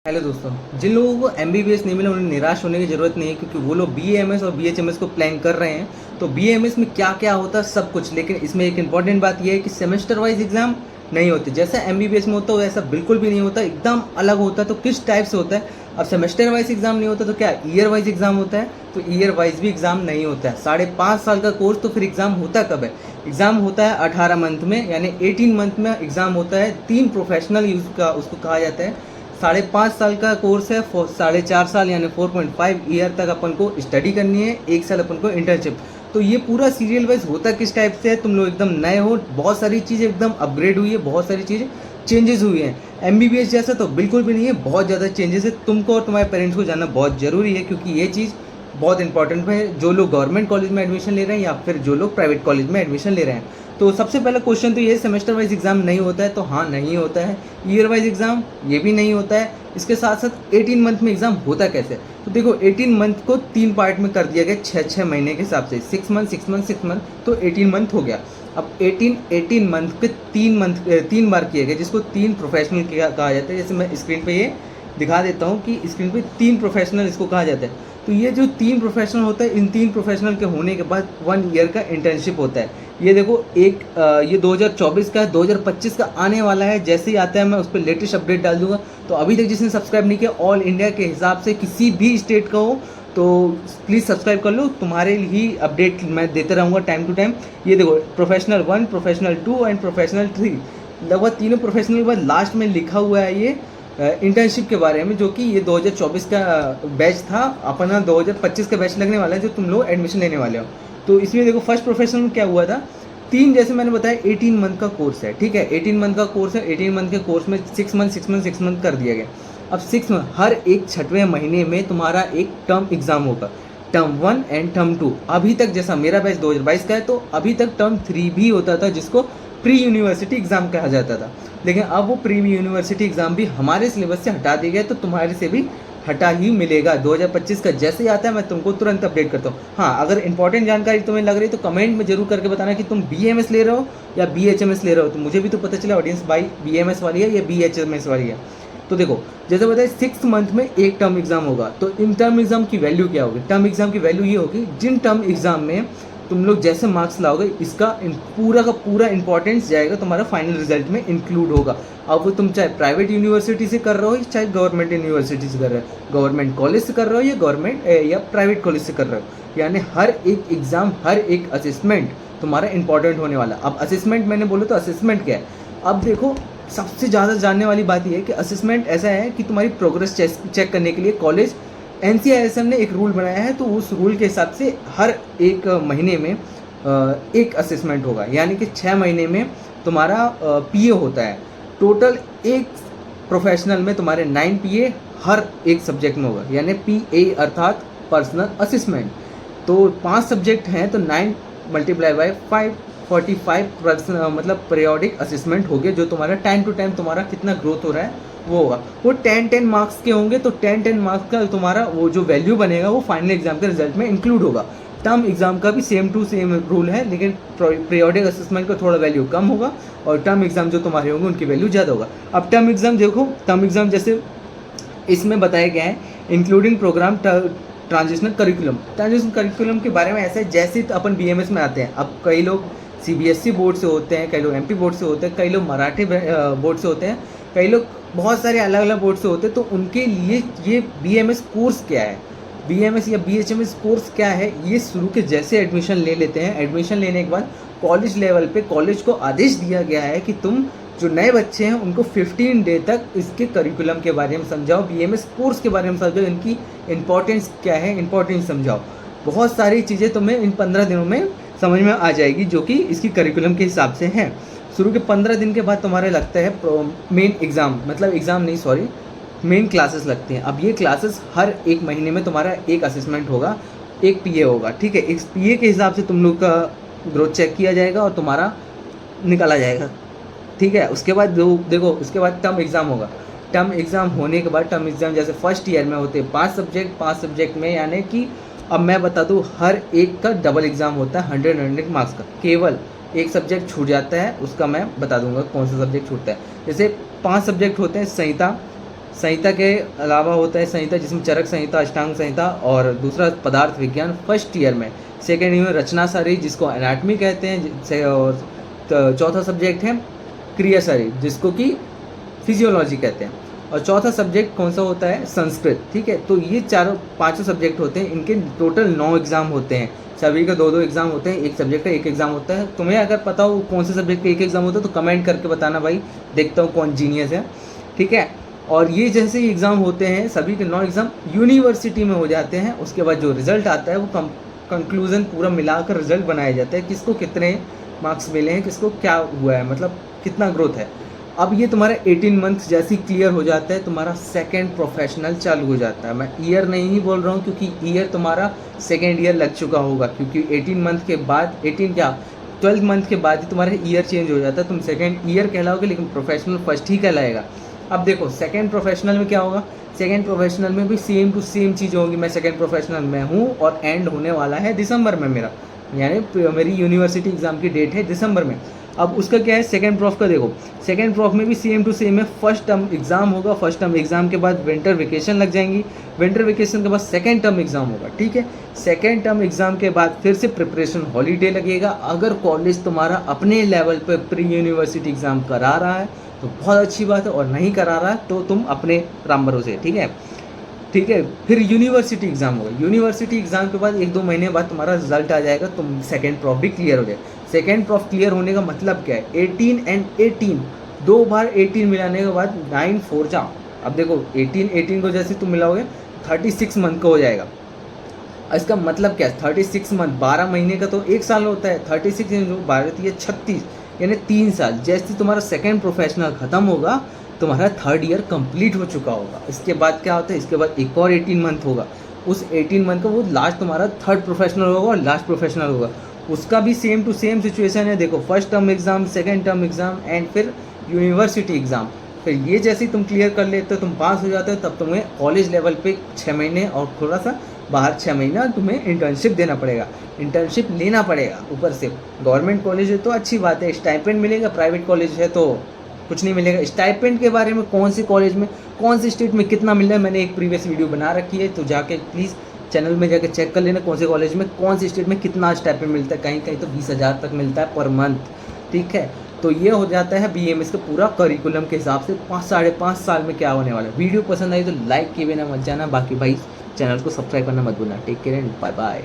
Hello दोस्तों, जिन लोगों को एमबीबीएस नहीं मिला उन्हें निराश होने की ज़रूरत नहीं है, क्योंकि वो लोग बीएएमएस और बीएचएमएस को प्लान कर रहे हैं। तो बीएएमएस में क्या क्या होता है सब कुछ, लेकिन इसमें एक इंपॉर्टेंट बात यह है कि सेमेस्टर वाइज एग्जाम नहीं होते। जैसा एमबीबीएस में होता है वैसा बिल्कुल भी नहीं होता, एकदम अलग होता है। तो किस टाइप से होता है? अब सेमेस्टर वाइज एग्जाम नहीं होता तो क्या ईयर वाइज एग्जाम होता है? तो ईयर वाइज भी एग्जाम नहीं होता है। 5.5 साल का कोर्स, तो फिर एग्जाम होता कब है? एग्जाम होता है 18 मंथ में, यानी 18 मंथ में एग्जाम होता है। 3 प्रोफेशनल यूज का उसको कहा जाता है। 5.5 साल का कोर्स है, 4.5 साल यानी 4.5 ईयर तक अपन को स्टडी करनी है, 1 साल अपन को इंटर्नशिप। तो ये पूरा सीरियल वाइज होता किस टाइप से है? तुम लोग एकदम नए हो, बहुत सारी चीज़ें एकदम अपग्रेड हुई है, बहुत सारी चीज़ें चेंजेस हुई हैं। एमबीबीएस जैसा तो बिल्कुल भी नहीं है, बहुत ज़्यादा चेंजेस है। तुमको और तुम्हारे पेरेंट्स को जानना बहुत ज़रूरी है, क्योंकि ये चीज़ बहुत इंपॉर्टेंट है, जो लोग गवर्नमेंट कॉलेज में एडमिशन ले रहे हैं या फिर जो लोग प्राइवेट कॉलेज में एडमिशन ले रहे हैं। तो सबसे पहला क्वेश्चन तो ये, सेमेस्टर वाइज एग्जाम नहीं होता है? तो हाँ, नहीं होता है। ईयर वाइज एग्जाम ये भी नहीं होता है। इसके साथ साथ 18 मंथ में एग्जाम होता कैसे? तो देखो, 18 मंथ को 3 पार्ट में कर दिया गया, 6 महीने के हिसाब से, 6 मंथ 6 मंथ 6 मंथ, तो 18 मंथ हो गया। अब 18 मंथ के 3 बार किए गए, जिसको 3 प्रोफेशनल कहा जाता है। जैसे मैं स्क्रीन पे ये दिखा देता हूँ कि स्क्रीन पे 3 प्रोफेशनल इसको कहा जाता है। तो ये जो 3 प्रोफेशनल होता है, इन 3 प्रोफेशनल के होने के बाद 1 ईयर का इंटर्नशिप होता है। ये देखो, ये 2024 का है, 2025 का आने वाला है। जैसे ही आता है मैं उस पर लेटेस्ट अपडेट डाल दूंगा। तो अभी तक जिसने सब्सक्राइब नहीं किया, ऑल इंडिया के हिसाब से किसी भी स्टेट का हो तो प्लीज़ सब्सक्राइब कर लो, तुम्हारे ही अपडेट मैं देते रहूँगा टाइम टू टाइम। ये देखो, प्रोफेशनल 1, प्रोफेशनल 2 एंड प्रोफेशनल 3, लगभग तीनों प्रोफेशनल के बाद लास्ट में लिखा हुआ है ये इंटर्नशिप के बारे में, जो कि ये 2024 का बैच था। अपना 2025 का बैच लगने वाला है, जो तुम लोग एडमिशन लेने वाले हो। तो इसमें देखो, फर्स्ट प्रोफेशनल में क्या हुआ था, 3, जैसे मैंने बताया, 18 मंथ का कोर्स है, ठीक है। 18 मंथ का कोर्स है। 18 मंथ के कोर्स में 6 मंथ 6 मंथ 6 मंथ कर दिया गया। अब 6 मंथ, हर एक 6वें महीने में तुम्हारा एक टर्म एग्जाम होगा, टर्म 1 एंड टर्म 2। अभी तक, जैसा मेरा बैच 2022 का है, तो अभी तक टर्म 3 भी होता था, जिसको प्री यूनिवर्सिटी एग्जाम कहा जाता था। लेकिन अब वो प्री यूनिवर्सिटी एग्जाम भी हमारे सिलेबस से हटा दिया गया, तो तुम्हारे से भी हटा ही मिलेगा। 2025 का जैसे ही आता है मैं तुमको तुरंत अपडेट करता हूँ। हाँ, अगर इंपॉर्टेंट जानकारी तुम्हें लग रही है तो कमेंट में जरूर करके बताना कि तुम बीएमएस ले रहे हो या बीएचएमएस ले रहे हो, तो मुझे भी तो पता चला ऑडियंस भाई बीएमएस वाली है या बीएचएमएस वाली है। तो देखो, जैसे बताया, 6 मंथ में एक टर्म एग्जाम होगा। तो इन टर्म एग्जाम की वैल्यू क्या होगी? टर्म एग्जाम की वैल्यू ये होगी, जिन टर्म एग्जाम में तुम लोग जैसे मार्क्स लाओगे, इसका पूरा का पूरा इंपॉर्टेंस जाएगा तुम्हारा फाइनल रिजल्ट में इंक्लूड होगा। अब वो तुम चाहे प्राइवेट यूनिवर्सिटी से कर रहे हो चाहे गवर्नमेंट यूनिवर्सिटी से कर रहे हो, गवर्नमेंट कॉलेज से कर रहे हो या गवर्नमेंट या प्राइवेट कॉलेज से कर रहे हो, यानी हर एक एग्जाम, हर एक असेसमेंट तुम्हारा इंपॉर्टेंट होने वाला। अब असेसमेंट मैंने बोला, तो असेसमेंट क्या है? अब देखो, सबसे ज़्यादा जानने वाली बात यह है कि असेसमेंट ऐसा है कि तुम्हारी प्रोग्रेस चेक करने के लिए कॉलेज एनसीआईएसएम ने एक रूल बनाया है। तो उस रूल के हिसाब से हर एक महीने में एक असेसमेंट होगा, यानी कि 6 महीने में तुम्हारा पीए होता है। टोटल एक प्रोफेशनल में तुम्हारे 9 पीए हर एक सब्जेक्ट में होगा, यानी पीए अर्थात पर्सनल असेसमेंट। तो 5 सब्जेक्ट हैं, तो 9 × 5 45 मतलब पीरियोडिक असेसमेंट हो गया, जो तुम्हारा टाइम टू टाइम तुम्हारा कितना ग्रोथ हो रहा है वो होगा। वो 10 मार्क्स के होंगे, तो 10 मार्क्स का तुम्हारा वो जो वैल्यू बनेगा वो फाइनल एग्जाम के रिजल्ट में इंक्लूड होगा। टर्म एग्जाम का भी सेम टू सेम रूल है, लेकिन पीरियोडिक असेसमेंट का थोड़ा वैल्यू कम होगा और टर्म एग्जाम जो तुम्हारे होंगे उनकी वैल्यू ज़्यादा होगा। अब टर्म एग्जाम देखो, टर्म एग्जाम जैसे इसमें बताया गया है, इंक्लूडिंग प्रोग्राम ट्रांजिशनल करिकुलम के बारे में ऐसा है जैसे तो अपन बीएमएस में आते हैं। अब कई लोग सीबीएसई बोर्ड से होते हैं, कई लोग एमपी बोर्ड से होते हैं, कई लोग मराठी बोर्ड से होते हैं, कई लोग बहुत सारे अलग अलग बोर्ड से होते हैं। तो उनके लिए ये बीएमएस कोर्स क्या है, बीएमएस या बीएचएमएस कोर्स क्या है, ये शुरू के जैसे एडमिशन ले लेते हैं। एडमिशन लेने के बाद कॉलेज लेवल पे कॉलेज को आदेश दिया गया है कि तुम जो नए बच्चे हैं उनको 15 डे तक इसके करिकुलम के बारे में समझाओ, बीएमएस कोर्स के बारे में समझाओ, इनकी इंपॉर्टेंस क्या है, इंपॉर्टेंस समझाओ। बहुत सारी चीज़ें तुम्हें इन 15 दिनों में समझ में आ जाएगी, जो कि इसकी करिकुलम के हिसाब से हैं। शुरू के 15 दिन के बाद तुम्हारे लगता है मेन एग्ज़ाम, मतलब एग्ज़ाम नहीं, सॉरी, मेन क्लासेस लगती हैं। अब ये क्लासेस हर एक महीने में तुम्हारा एक असेसमेंट होगा, एक पीए होगा, ठीक है। इस पीए के हिसाब से तुम लोग का ग्रोथ चेक किया जाएगा और तुम्हारा निकाला जाएगा, ठीक है। उसके बाद देखो, उसके बाद टर्म एग्ज़ाम होगा। टर्म एग्ज़ाम होने के बाद, टर्म एग्ज़ाम जैसे फर्स्ट ईयर में होते हैं 5 सब्जेक्ट में, यानी कि अब मैं बता दूँ, हर एक का डबल एग्ज़ाम होता है 100 मार्क्स का। केवल एक सब्जेक्ट छूट जाता है, उसका मैं बता दूंगा कौन सा सब्जेक्ट छूटता है। जैसे 5 सब्जेक्ट होते हैं, संहिता, संहिता के अलावा होता है संहिता, जिसमें चरक संहिता, अष्टांग संहिता, और दूसरा पदार्थ विज्ञान फर्स्ट ईयर में। सेकेंड ईयर में रचना शरीर, जिसको एनाटमी कहते हैं, और चौथा सब्जेक्ट है क्रिया शरीर, जिसको कि फिजियोलॉजी कहते हैं, और चौथा सब्जेक्ट कौन सा होता है, संस्कृत। ठीक है, तो ये चारों पांचों सब्जेक्ट होते हैं, इनके टोटल 9 एग्जाम होते हैं, सभी का 2-2 एग्जाम होते हैं, एक सब्जेक्ट का एक एग्जाम होता है। तुम्हें अगर पता हो कौन से सब्जेक्ट का एक एग्जाम होता है तो कमेंट करके बताना भाई, देखता हूँ कौन जीनियस है। ठीक है, और ये जैसे ही एग्ज़ाम होते हैं, सभी के 9 एग्ज़ाम यूनिवर्सिटी में हो जाते हैं। उसके बाद जो रिज़ल्ट आता है वो कंक्लूज़न पूरा मिलाकर रिज़ल्ट बनाया जाता है, किसको कितने मार्क्स मिले हैं, किसको क्या हुआ है, मतलब कितना ग्रोथ है। अब ये तुम्हारा 18 मंथ जैसे ही क्लियर हो जाता है, तुम्हारा सेकेंड प्रोफेशनल चालू हो जाता है। मैं ईयर नहीं बोल रहा हूँ, क्योंकि ईयर तुम्हारा सेकेंड ईयर लग चुका होगा, क्योंकि 18 मंथ के बाद 12 मंथ के बाद ही तुम्हारा ईयर चेंज हो जाता है। तुम सेकेंड ईयर कहलाओगे, लेकिन प्रोफेशनल फर्स्ट ही कहलाएगा। अब देखो सेकेंड प्रोफेशनल में क्या होगा, सेकेंड प्रोफेशनल में भी सेम टू सेम चीज़ होगी। मैं सेकेंड प्रोफेशनल में हूँ और एंड होने वाला है दिसंबर में मेरा, यानी मेरी यूनिवर्सिटी एग्ज़ाम की डेट है दिसंबर में। अब उसका क्या है, सेकेंड प्रोफ का देखो, सेकेंड प्रोफ में भी सेम टू सेम है। फर्स्ट टर्म एग्ज़ाम होगा, फर्स्ट टर्म एग्ज़ाम के बाद विंटर वेकेशन लग जाएंगी, विंटर वेकेशन के बाद सेकेंड टर्म एग्ज़ाम होगा। ठीक है, सेकेंड टर्म एग्ज़ाम के बाद फिर से प्रिपरेशन हॉलीडे लगेगा। अगर कॉलेज तुम्हारा अपने लेवल पर प्री यूनिवर्सिटी एग्ज़ाम करा रहा है तो बहुत अच्छी बात है, और नहीं करा रहा है तो तुम अपने राम भरोसे। ठीक है, ठीक है, फिर यूनिवर्सिटी एग्ज़ाम होगा। यूनिवर्सिटी एग्ज़ाम के बाद 1-2 महीने बाद तुम्हारा रिजल्ट आ जाएगा, तुम सेकेंड प्रॉफ भी क्लियर हो जाए। सेकेंड प्रॉफ क्लियर होने का मतलब क्या है, 18 एंड 18, 2 बार 18 मिलाने के बाद 9 4 जा। अब देखो 18 को जैसे तुम मिलाओगे 36 मंथ का हो जाएगा। इसका मतलब क्या है, 36 मंथ, 12 महीने का तो 1 साल होता है, 36 जो 12 ये 36, यानी 3 साल। जैसे तुम्हारा सेकेंड प्रोफेशनल ख़त्म होगा, तुम्हारा थर्ड ईयर कंप्लीट हो चुका होगा। इसके बाद क्या होता है, इसके बाद एक और 18 मंथ होगा। उस 18 मंथ का वो लास्ट तुम्हारा थर्ड प्रोफेशनल होगा और लास्ट प्रोफेशनल होगा। उसका भी सेम टू सेम सिचुएशन है। देखो first term exam, second term exam and फिर यूनिवर्सिटी एग्ज़ाम। फिर ये जैसे ही तुम क्लियर कर लेते हो, तुम पास हो जाते हो, तब तुम्हें कॉलेज लेवल पे 6 महीने और थोड़ा सा बाहर 6 महीना तुम्हें इंटर्नशिप देना पड़ेगा, इंटर्नशिप लेना पड़ेगा। ऊपर से गवर्नमेंट कॉलेज है तो अच्छी बात है, स्टाइपेंड मिलेगा, प्राइवेट कॉलेज है तो कुछ नहीं मिलेगा। स्टाइपेंड के बारे में कौन सी कॉलेज में, कौन सी स्टेट में कितना मिल रहा है, मैंने एक प्रीवियस वीडियो बना रखी है, तो जाके प्लीज़ चैनल में जाकर चेक कर लेना कौन से कॉलेज में कौन सी स्टेट में कितना स्टाइपेंड मिलता है। कहीं कहीं तो 20,000 तक मिलता है पर मंथ। ठीक है, तो ये हो जाता है BMS का पूरा करिकुलम के हिसाब से 5-5.5 साल में क्या होने वाला है। वीडियो पसंद आई तो लाइक किए बिना मत जाना, बाकी भाई चैनल को सब्सक्राइब करना मत भूलना। Take care and bye bye.